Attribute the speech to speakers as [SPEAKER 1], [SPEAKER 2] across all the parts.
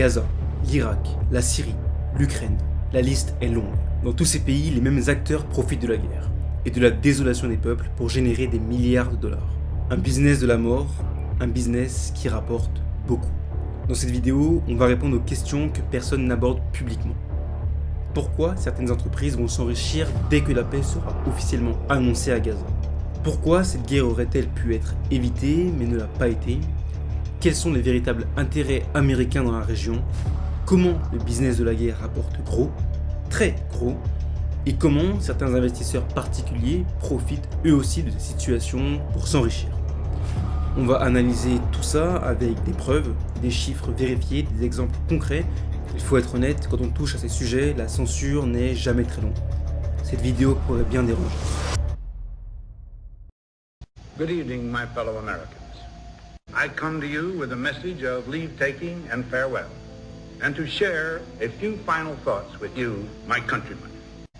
[SPEAKER 1] Gaza, l'Irak, la Syrie, l'Ukraine, la liste est longue. Dans tous ces pays, les mêmes acteurs profitent de la guerre et de la désolation des peuples pour générer des milliards de dollars. Un business de la mort, un business qui rapporte beaucoup. Dans cette vidéo, on va répondre aux questions que personne n'aborde publiquement. Pourquoi certaines entreprises vont s'enrichir dès que la paix sera officiellement annoncée à Gaza? Pourquoi cette guerre aurait-elle pu être évitée mais ne l'a pas été? Quels sont les véritables intérêts américains dans la région? Comment le business de la guerre rapporte gros, très gros? Et comment certains investisseurs particuliers profitent eux aussi de cette situation pour s'enrichir? On va analyser tout ça avec des preuves, des chiffres vérifiés, des exemples concrets. Il faut être honnête, quand on touche à ces sujets, la censure n'est jamais très longue. Cette vidéo pourrait bien déranger.
[SPEAKER 2] Good evening, my fellow Americans. I come to you with a message of leave-taking and farewell, and to share a few final thoughts with you, my countrymen.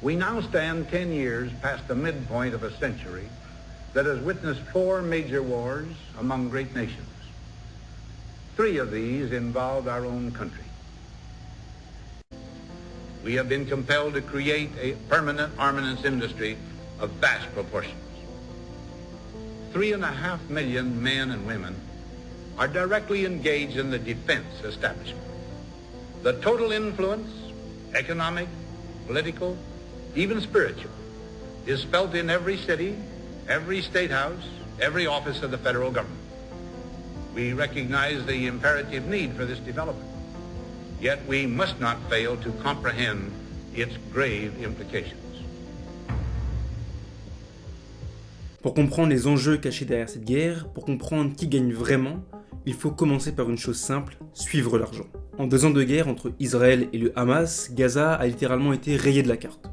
[SPEAKER 2] We now stand 10 years past the midpoint of a century that has witnessed 4 major wars among great nations. 3 of these involved our own country. We have been compelled to create a permanent armaments industry of vast proportions. 3.5 million men and women are directly engaged in the defense establishment. The total influence, economic, political, even spiritual, is felt in every city, every state house, every office of the federal government. We recognize the imperative need for this development, yet we must not fail to comprehend its grave implications.
[SPEAKER 1] Pour comprendre les enjeux cachés derrière cette guerre, pour comprendre qui gagne vraiment, il faut commencer par une chose simple, suivre l'argent. En 2 ans de guerre entre Israël et le Hamas, Gaza a littéralement été rayé de la carte.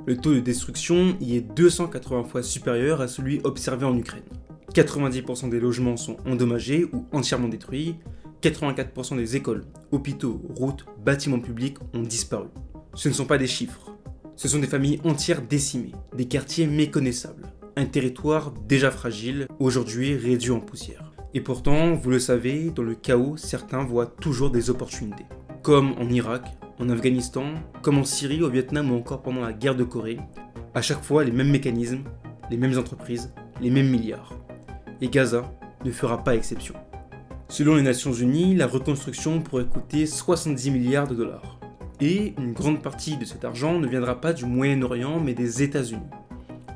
[SPEAKER 1] Le taux de destruction y est 280 fois supérieur à celui observé en Ukraine. 90% des logements sont endommagés ou entièrement détruits, 84% des écoles, hôpitaux, routes, bâtiments publics ont disparu. Ce ne sont pas des chiffres, ce sont des familles entières décimées, des quartiers méconnaissables. Un territoire déjà fragile, aujourd'hui réduit en poussière. Et pourtant, vous le savez, dans le chaos, certains voient toujours des opportunités. Comme en Irak, en Afghanistan, comme en Syrie, au Vietnam ou encore pendant la guerre de Corée. À chaque fois, les mêmes mécanismes, les mêmes entreprises, les mêmes milliards. Et Gaza ne fera pas exception. Selon les Nations Unies, la reconstruction pourrait coûter 70 milliards de dollars. Et une grande partie de cet argent ne viendra pas du Moyen-Orient mais des États-Unis.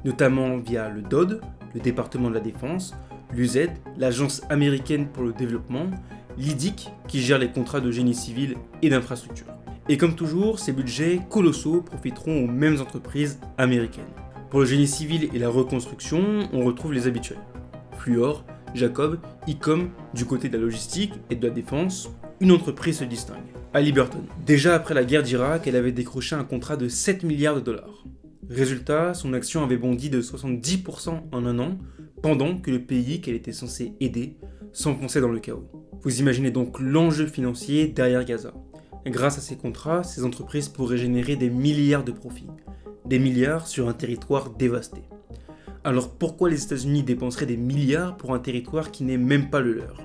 [SPEAKER 1] Notamment via le DoD, le département de la Défense, l'UZ, l'Agence américaine pour le développement, l'IDIC qui gère les contrats de génie civil et d'infrastructure. Et comme toujours, ces budgets colossaux profiteront aux mêmes entreprises américaines. Pour le génie civil et la reconstruction, on retrouve les habituels. Fluor, Jacob, Icom, du côté de la logistique et de la défense, une entreprise se distingue. Halliburton. Déjà après la guerre d'Irak, elle avait décroché un contrat de 7 milliards de dollars. Résultat, son action avait bondi de 70% en un an, pendant que le pays qu'elle était censée aider s'enfonçait dans le chaos. Vous imaginez donc l'enjeu financier derrière Gaza. Grâce à ces contrats, ces entreprises pourraient générer des milliards de profits. Des milliards sur un territoire dévasté. Alors pourquoi les États-Unis dépenseraient des milliards pour un territoire qui n'est même pas le leur?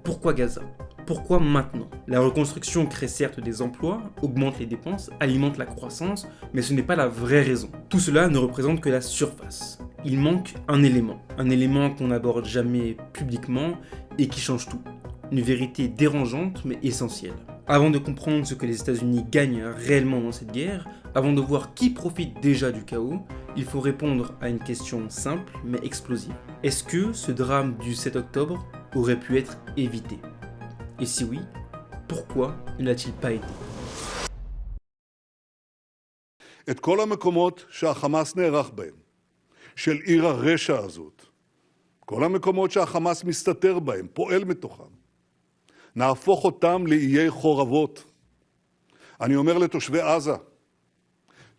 [SPEAKER 1] Pourquoi Gaza? Pourquoi maintenant? La reconstruction crée certes des emplois, augmente les dépenses, alimente la croissance, mais ce n'est pas la vraie raison. Tout cela ne représente que la surface. Il manque un élément qu'on n'aborde jamais publiquement et qui change tout. Une vérité dérangeante mais essentielle. Avant de comprendre ce que les États-Unis gagnent réellement dans cette guerre, avant de voir qui profite déjà du chaos, il faut répondre à une question simple mais explosive. Est-ce que ce drame du 7 octobre aurait pu être évité? Et si oui, pourquoi ne l'a-t-il pas été?
[SPEAKER 3] את כל המקומות שהחמאס נערך בהם, של עיר הרשע הזאת, כל המקומות שהחמאס מסתתר בהם, פועל מתוכם, נהפוך אותם לאיי חורבות. אני אומר לתושבי עזה,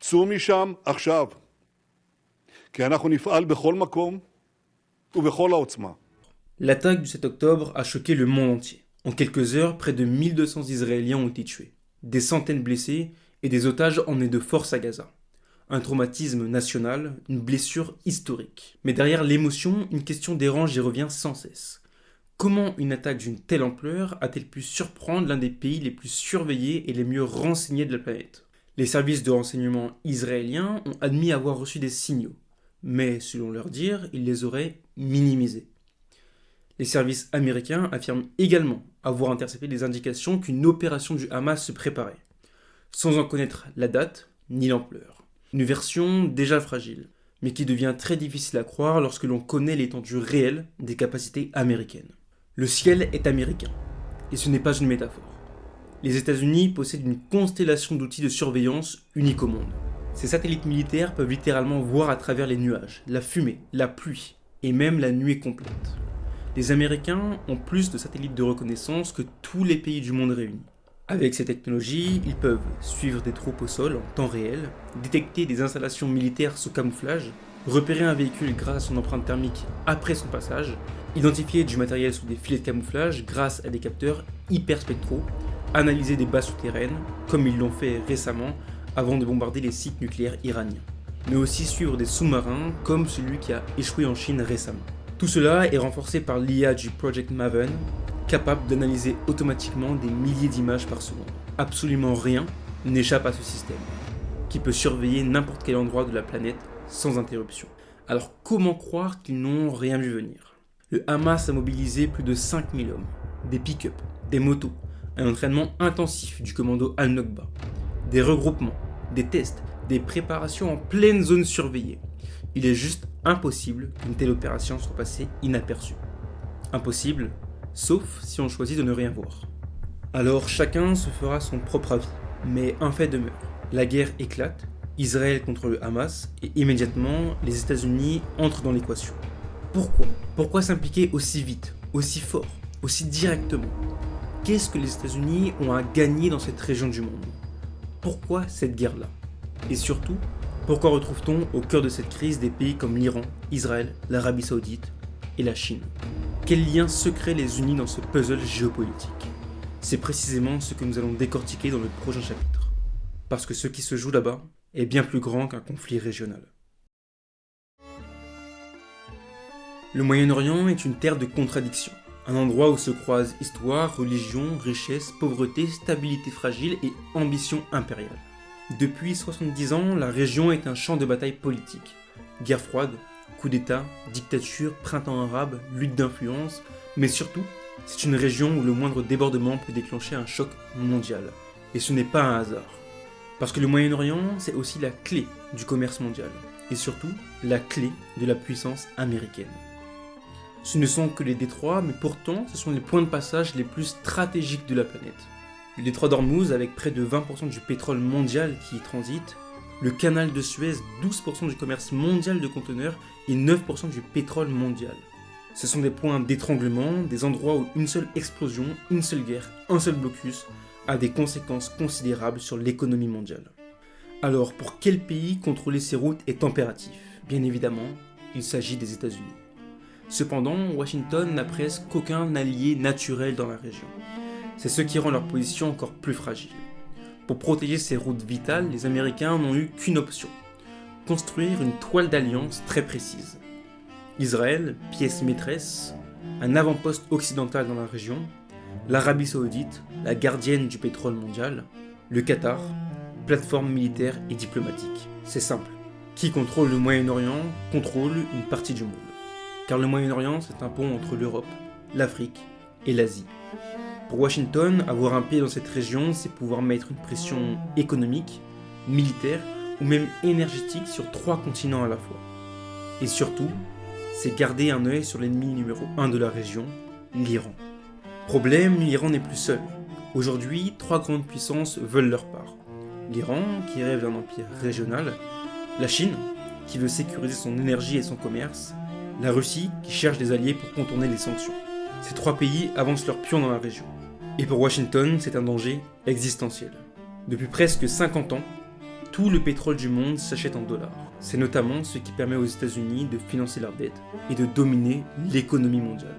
[SPEAKER 3] צאו משם עכשיו, כי אנחנו נפעל בכל מקום ובכל העוצמה.
[SPEAKER 1] L'attaque du 7 octobre a choqué le monde entier. En quelques heures, près de 1200 Israéliens ont été tués, des centaines blessés et des otages emmenés de force à Gaza. Un traumatisme national, une blessure historique. Mais derrière l'émotion, une question dérange et revient sans cesse. Comment une attaque d'une telle ampleur a-t-elle pu surprendre l'un des pays les plus surveillés et les mieux renseignés de la planète? Les services de renseignement israéliens ont admis avoir reçu des signaux, mais selon leur dire, ils les auraient minimisés. Les services américains affirment également avoir intercepté des indications qu'une opération du Hamas se préparait, sans en connaître la date ni l'ampleur. Une version déjà fragile, mais qui devient très difficile à croire lorsque l'on connaît l'étendue réelle des capacités américaines. Le ciel est américain, et ce n'est pas une métaphore. Les États-Unis possèdent une constellation d'outils de surveillance unique au monde. Ces satellites militaires peuvent littéralement voir à travers les nuages, la fumée, la pluie, et même la nuit complète. Les Américains ont plus de satellites de reconnaissance que tous les pays du monde réunis. Avec ces technologies, ils peuvent suivre des troupes au sol en temps réel, détecter des installations militaires sous camouflage, repérer un véhicule grâce à son empreinte thermique après son passage, identifier du matériel sous des filets de camouflage grâce à des capteurs hyperspectraux, analyser des bases souterraines, comme ils l'ont fait récemment avant de bombarder les sites nucléaires iraniens, mais aussi suivre des sous-marins comme celui qui a échoué en Chine récemment. Tout cela est renforcé par l'IA du Project Maven, capable d'analyser automatiquement des milliers d'images par seconde. Absolument rien n'échappe à ce système, qui peut surveiller n'importe quel endroit de la planète sans interruption. Alors comment croire qu'ils n'ont rien vu venir? Le Hamas a mobilisé plus de 5000 hommes, des pick-up, des motos, un entraînement intensif du commando Al-Nokba, des regroupements, des tests, des préparations en pleine zone surveillée. Il est juste impossible qu'une telle opération soit passée inaperçue. Impossible, sauf si on choisit de ne rien voir. Alors chacun se fera son propre avis, mais un fait demeure. La guerre éclate, Israël contre le Hamas, et immédiatement, les États-Unis entrent dans l'équation. Pourquoi? Pourquoi s'impliquer aussi vite, aussi fort, aussi directement? Qu'est-ce que les États-Unis ont à gagner dans cette région du monde? Pourquoi cette guerre-là? Et surtout, pourquoi retrouve-t-on au cœur de cette crise des pays comme l'Iran, Israël, l'Arabie Saoudite et la Chine? Quels liens secrets les unissent dans ce puzzle géopolitique? C'est précisément ce que nous allons décortiquer dans le prochain chapitre. Parce que ce qui se joue là-bas est bien plus grand qu'un conflit régional. Le Moyen-Orient est une terre de contradictions, un endroit où se croisent histoire, religion, richesse, pauvreté, stabilité fragile et ambition impériale. Depuis 70 ans, la région est un champ de bataille politique. Guerre froide, coup d'État, dictature, printemps arabe, lutte d'influence, mais surtout, c'est une région où le moindre débordement peut déclencher un choc mondial. Et ce n'est pas un hasard. Parce que le Moyen-Orient, c'est aussi la clé du commerce mondial, et surtout, la clé de la puissance américaine. Ce ne sont que les détroits, mais pourtant, ce sont les points de passage les plus stratégiques de la planète. Le détroit d'Ormuz, avec près de 20% du pétrole mondial qui y transite, le canal de Suez, 12% du commerce mondial de conteneurs et 9% du pétrole mondial. Ce sont des points d'étranglement, des endroits où une seule explosion, une seule guerre, un seul blocus a des conséquences considérables sur l'économie mondiale. Alors, pour quel pays contrôler ces routes est impératif? Bien évidemment, il s'agit des États-Unis. Cependant, Washington n'a presque aucun allié naturel dans la région. C'est ce qui rend leur position encore plus fragile. Pour protéger ces routes vitales, les Américains n'ont eu qu'une option: construire une toile d'alliance très précise. Israël, pièce maîtresse, un avant-poste occidental dans la région, l'Arabie Saoudite, la gardienne du pétrole mondial, le Qatar, plateforme militaire et diplomatique. C'est simple. Qui contrôle le Moyen-Orient contrôle une partie du monde. Car le Moyen-Orient, c'est un pont entre l'Europe, l'Afrique et l'Asie. Pour Washington, avoir un pied dans cette région, c'est pouvoir mettre une pression économique, militaire ou même énergétique sur 3 continents à la fois. Et surtout, c'est garder un œil sur l'ennemi numéro 1 de la région, l'Iran. Problème, l'Iran n'est plus seul. Aujourd'hui, 3 grandes puissances veulent leur part. L'Iran, qui rêve d'un empire régional, la Chine, qui veut sécuriser son énergie et son commerce, la Russie, qui cherche des alliés pour contourner les sanctions. Ces 3 pays avancent leurs pions dans la région. Et pour Washington, c'est un danger existentiel. Depuis presque 50 ans, tout le pétrole du monde s'achète en dollars. C'est notamment ce qui permet aux États-Unis de financer leur dette et de dominer l'économie mondiale.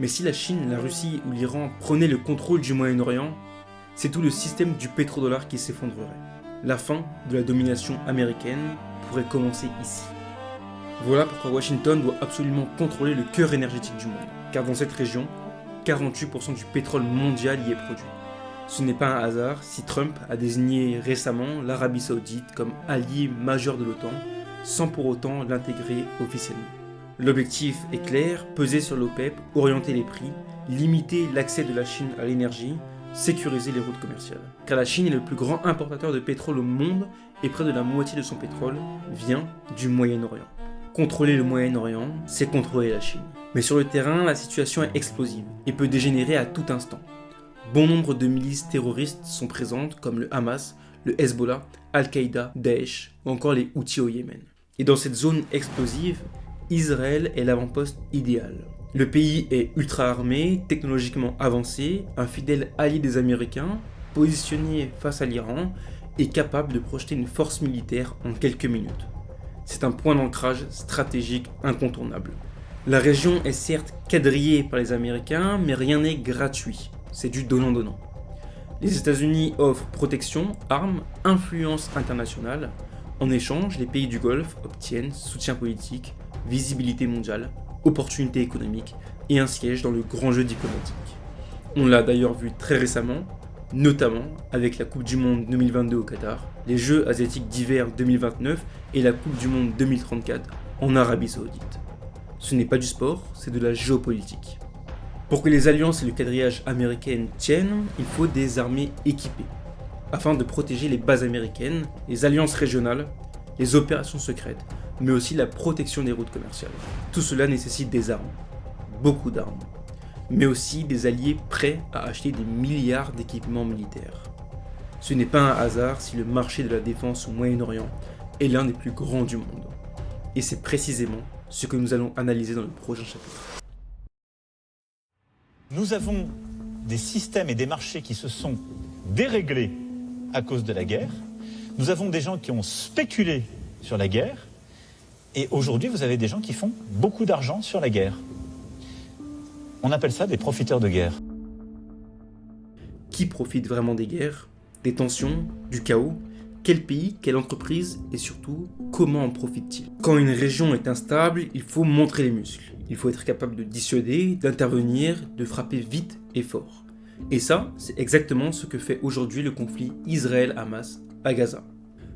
[SPEAKER 1] Mais si la Chine, la Russie ou l'Iran prenaient le contrôle du Moyen-Orient, c'est tout le système du pétrodollar qui s'effondrerait. La fin de la domination américaine pourrait commencer ici. Voilà pourquoi Washington doit absolument contrôler le cœur énergétique du monde. car dans cette région, 48% du pétrole mondial y est produit. Ce n'est pas un hasard si Trump a désigné récemment l'Arabie Saoudite comme allié majeur de l'OTAN, sans pour autant l'intégrer officiellement. L'objectif est clair, peser sur l'OPEP, orienter les prix, limiter l'accès de la Chine à l'énergie, sécuriser les routes commerciales. Car la Chine est le plus grand importateur de pétrole au monde et près de la moitié de son pétrole vient du Moyen-Orient. Contrôler le Moyen-Orient, c'est contrôler la Chine. Mais sur le terrain, la situation est explosive et peut dégénérer à tout instant. Bon nombre de milices terroristes sont présentes comme le Hamas, le Hezbollah, Al-Qaïda, Daesh ou encore les Houthis au Yémen. Et dans cette zone explosive, Israël est l'avant-poste idéal. Le pays est ultra armé, technologiquement avancé, un fidèle allié des Américains, positionné face à l'Iran et capable de projeter une force militaire en quelques minutes. C'est un point d'ancrage stratégique incontournable. La région est certes quadrillée par les Américains, mais rien n'est gratuit. C'est du donnant-donnant. Les États-Unis offrent protection, armes, influence internationale. En échange, les pays du Golfe obtiennent soutien politique, visibilité mondiale, opportunités économiques et un siège dans le grand jeu diplomatique. On l'a d'ailleurs vu très récemment, notamment avec la Coupe du Monde 2022 au Qatar, les Jeux asiatiques d'hiver 2029 et la Coupe du Monde 2034 en Arabie Saoudite. Ce n'est pas du sport, c'est de la géopolitique. Pour que les alliances et le quadrillage américain tiennent, il faut des armées équipées, afin de protéger les bases américaines, les alliances régionales, les opérations secrètes, mais aussi la protection des routes commerciales. Tout cela nécessite des armes, beaucoup d'armes, mais aussi des alliés prêts à acheter des milliards d'équipements militaires. Ce n'est pas un hasard si le marché de la défense au Moyen-Orient est l'un des plus grands du monde. Et c'est précisément ce que nous allons analyser dans le prochain chapitre.
[SPEAKER 4] Nous avons des systèmes et des marchés qui se sont déréglés à cause de la guerre. Nous avons des gens qui ont spéculé sur la guerre. Et aujourd'hui, vous avez des gens qui font beaucoup d'argent sur la guerre. On appelle ça des profiteurs de guerre.
[SPEAKER 1] Qui profite vraiment des guerres, des tensions, du chaos? Quel pays, quelle entreprise et surtout, comment en profite-t-il? Quand une région est instable, il faut montrer les muscles. Il faut être capable de dissuader, d'intervenir, de frapper vite et fort. Et ça, c'est exactement ce que fait aujourd'hui le conflit Israël-Hamas à Gaza.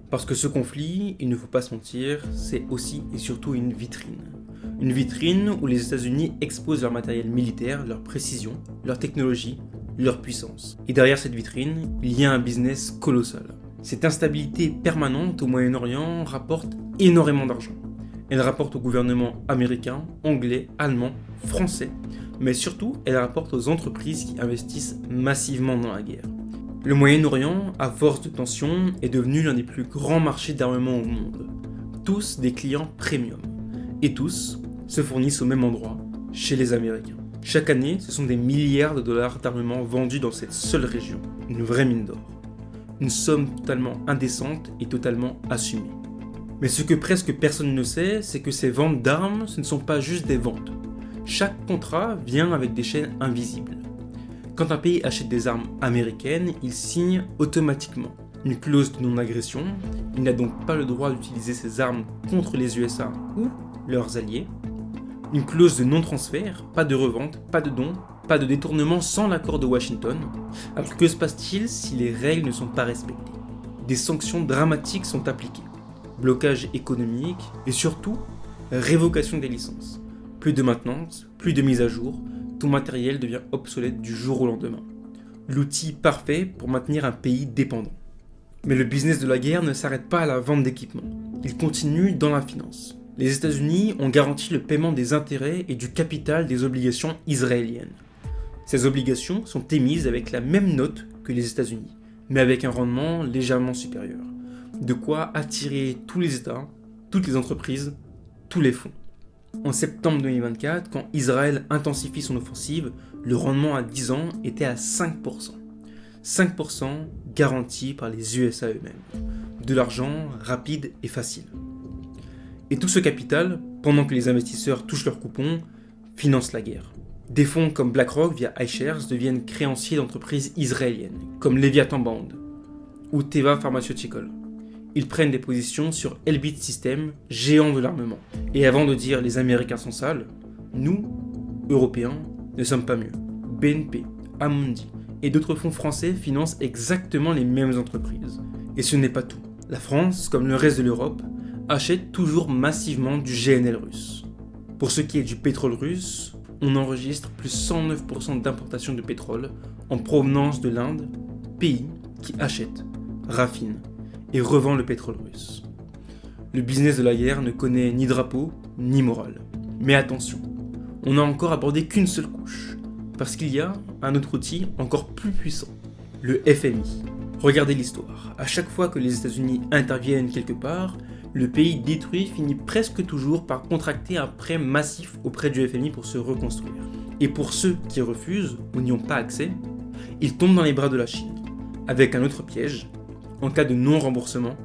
[SPEAKER 1] Parce que ce conflit, il ne faut pas se mentir, c'est aussi et surtout une vitrine. Une vitrine où les États-Unis exposent leur matériel militaire, leur précision, leur technologie, leur puissance. Et derrière cette vitrine, il y a un business colossal. Cette instabilité permanente au Moyen-Orient rapporte énormément d'argent. Elle rapporte au gouvernement américain, anglais, allemand, français, mais surtout, elle rapporte aux entreprises qui investissent massivement dans la guerre. Le Moyen-Orient, à force de tensions, est devenu l'un des plus grands marchés d'armement au monde. Tous des clients premium. Et tous se fournissent au même endroit, chez les Américains. Chaque année, ce sont des milliards de dollars d'armement vendus dans cette seule région. Une vraie mine d'or. Une somme totalement indécente et totalement assumée. Mais ce que presque personne ne sait, c'est que ces ventes d'armes, ce ne sont pas juste des ventes. Chaque contrat vient avec des chaînes invisibles. Quand un pays achète des armes américaines, il signe automatiquement une clause de non-agression. Il n'a donc pas le droit d'utiliser ces armes contre les USA ou leurs alliés. Une clause de non-transfert, pas de revente, pas de don, pas de détournement sans l'accord de Washington. Alors que se passe-t-il si les règles ne sont pas respectées? Des sanctions dramatiques sont appliquées. Blocage économique et surtout révocation des licences. Plus de maintenance, plus de mise à jour, tout matériel devient obsolète du jour au lendemain. L'outil parfait pour maintenir un pays dépendant. Mais le business de la guerre ne s'arrête pas à la vente d'équipements. Il continue dans la finance. Les États-Unis ont garanti le paiement des intérêts et du capital des obligations israéliennes. Ces obligations sont émises avec la même note que les États-Unis, mais avec un rendement légèrement supérieur. De quoi attirer tous les États, toutes les entreprises, tous les fonds. En septembre 2024, quand Israël intensifie son offensive, le rendement à 10 ans était à 5%. 5% garanti par les USA eux-mêmes. De l'argent rapide et facile. Et tout ce capital, pendant que les investisseurs touchent leurs coupons, finance la guerre. Des fonds comme BlackRock via iShares deviennent créanciers d'entreprises israéliennes, comme Leviathan Bond ou Teva Pharmaceutical. Ils prennent des positions sur Elbit Systems, géant de l'armement. Et avant de dire les Américains sont sales, nous, européens ne sommes pas mieux. BNP, Amundi et d'autres fonds français financent exactement les mêmes entreprises. Et ce n'est pas tout. La France, comme le reste de l'Europe, achète toujours massivement du GNL russe. Pour ce qui est du pétrole russe, on enregistre plus 109% d'importation de pétrole en provenance de l'Inde, pays qui achète, raffine et revend le pétrole russe. Le business de la guerre ne connaît ni drapeau ni morale. Mais attention, on n'a encore abordé qu'une seule couche, parce qu'il y a un autre outil encore plus puissant, le FMI. Regardez l'histoire, à chaque fois que les États-Unis interviennent quelque part, le pays détruit finit presque toujours par contracter un prêt massif auprès du FMI pour se reconstruire. Et pour ceux qui refusent ou n'y ont pas accès, ils tombent dans les bras de la Chine, avec un autre piège. En cas de non-remboursement,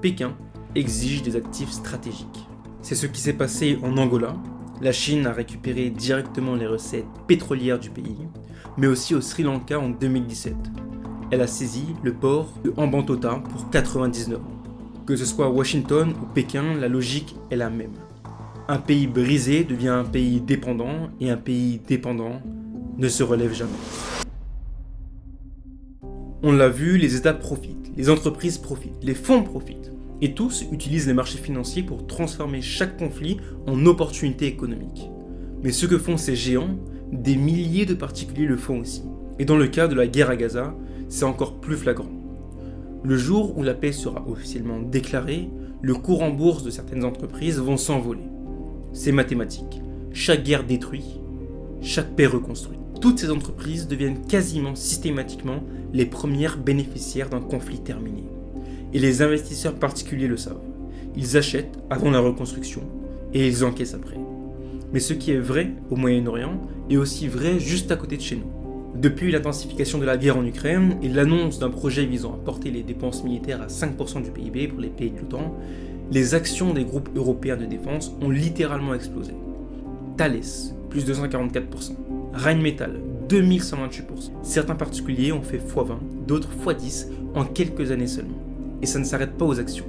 [SPEAKER 1] Pékin exige des actifs stratégiques. C'est ce qui s'est passé en Angola. La Chine a récupéré directement les recettes pétrolières du pays, mais aussi au Sri Lanka en 2017. Elle a saisi le port de Hambantota pour 99 ans. Que ce soit Washington ou Pékin, la logique est la même. Un pays brisé devient un pays dépendant, et un pays dépendant ne se relève jamais. On l'a vu, les États profitent, les entreprises profitent, les fonds profitent. Et tous utilisent les marchés financiers pour transformer chaque conflit en opportunité économique. Mais ce que font ces géants, des milliers de particuliers le font aussi. Et dans le cas de la guerre à Gaza, c'est encore plus flagrant. Le jour où la paix sera officiellement déclarée, le cours en bourse de certaines entreprises vont s'envoler. C'est mathématique. Chaque guerre détruit, chaque paix reconstruit. Toutes ces entreprises deviennent quasiment systématiquement les premières bénéficiaires d'un conflit terminé. Et les investisseurs particuliers le savent. Ils achètent avant la reconstruction et ils encaissent après. Mais ce qui est vrai au Moyen-Orient est aussi vrai juste à côté de chez nous. Depuis l'intensification de la guerre en Ukraine et l'annonce d'un projet visant à porter les dépenses militaires à 5% du PIB pour les pays de l'OTAN, les actions des groupes européens de défense ont littéralement explosé. Thales, plus 244%. Rheinmetall, 2128%. Certains particuliers ont fait x20, d'autres x10 en quelques années seulement. Et ça ne s'arrête pas aux actions.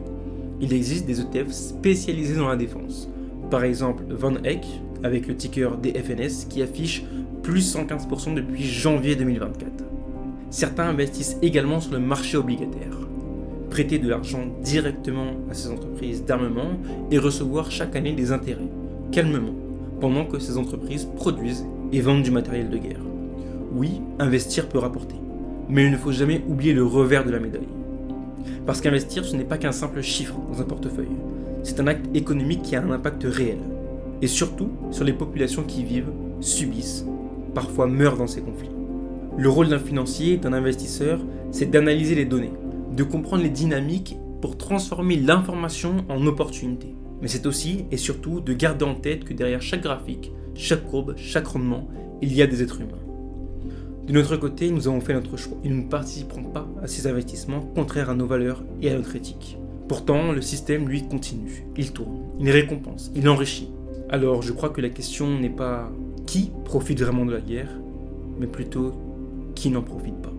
[SPEAKER 1] Il existe des ETF spécialisés dans la défense. Par exemple, Van Eck, avec le ticker DFNS, qui affiche plus 115% depuis janvier 2024. Certains investissent également sur le marché obligataire. Prêter de l'argent directement à ces entreprises d'armement et recevoir chaque année des intérêts, calmement, pendant que ces entreprises produisent et vendent du matériel de guerre. Oui, investir peut rapporter, mais il ne faut jamais oublier le revers de la médaille. Parce qu'investir, ce n'est pas qu'un simple chiffre dans un portefeuille. C'est un acte économique qui a un impact réel. Et surtout sur les populations qui vivent, subissent, parfois meurent dans ces conflits. Le rôle d'un financier, d'un investisseur, c'est d'analyser les données, de comprendre les dynamiques pour transformer l'information en opportunité. Mais c'est aussi et surtout de garder en tête que derrière chaque graphique, chaque courbe, chaque rendement, il y a des êtres humains. De notre côté, nous avons fait notre choix et nous ne participerons pas à ces investissements contraires à nos valeurs et à notre éthique. Pourtant, le système, lui, continue. Il tourne, il récompense, il enrichit. Alors, je crois que la question n'est pas qui profite vraiment de la guerre, mais plutôt qui n'en profite pas.